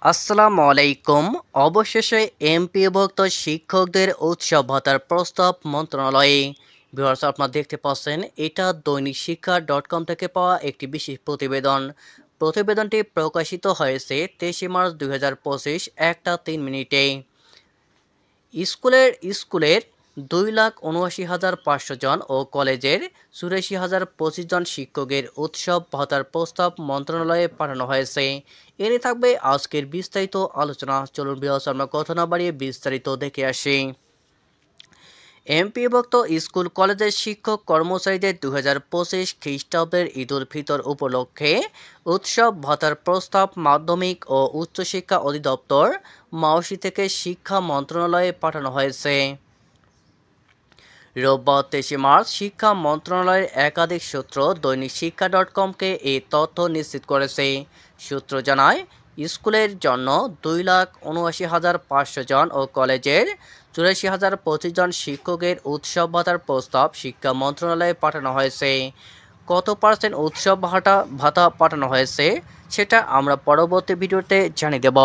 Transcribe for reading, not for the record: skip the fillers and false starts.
আসসালামু আলাইকুম। অবশেষে এমপিওভুক্ত শিক্ষকদের উৎসব ভাতার প্রস্তাব মন্ত্রণালয়ে। ভিউয়ার্স, আপনারা দেখতে পাচ্ছেন এটা দৈনিক শিক্ষা .com থেকে পাওয়া একটি বিশেষ প্রতিবেদন। প্রতিবেদনটি প্রকাশিত হয়েছে 23 মার্চ 2025 1টা 3 মিনিটে। স্কুলের 2,79,500 জন ও কলেজের 84,025 জন শিক্ষকের উৎসব ভাতার প্রস্তাব মন্ত্রণালয়ে পাঠানো হয়েছে। এ নিয়ে থাকবে আজকের বিস্তারিত আলোচনা। চলুন ভিউয়ার্স, আমরা কথা না বাড়িয়ে বিস্তারিত দেখে আসি। এমপিওভুক্ত স্কুল কলেজের শিক্ষক কর্মচারীদের 2025 খ্রিস্টাব্দের ঈদুল ফিতর উপলক্ষে উৎসব ভাতার প্রস্তাব মাধ্যমিক ও উচ্চশিক্ষা অধিদপ্তর মাওসি থেকে শিক্ষা মন্ত্রণালয়ে পাঠানো হয়েছে। রোববার 23 মার্চ শিক্ষা মন্ত্রণালয়ের একাধিক সূত্র দৈনিক শিক্ষা .comকে এই তথ্য নিশ্চিত করেছে। সূত্র জানায়, স্কুলের জন্য 2,79,500 জন ও কলেজের 84,025 জন শিক্ষকের উৎসব ভাতার প্রস্তাব শিক্ষা মন্ত্রণালয়ে পাঠানো হয়েছে। কত পার্সেন্ট উৎসব ভাতা পাঠানো হয়েছে সেটা আমরা পরবর্তী ভিডিওতে জানিয়ে দেব।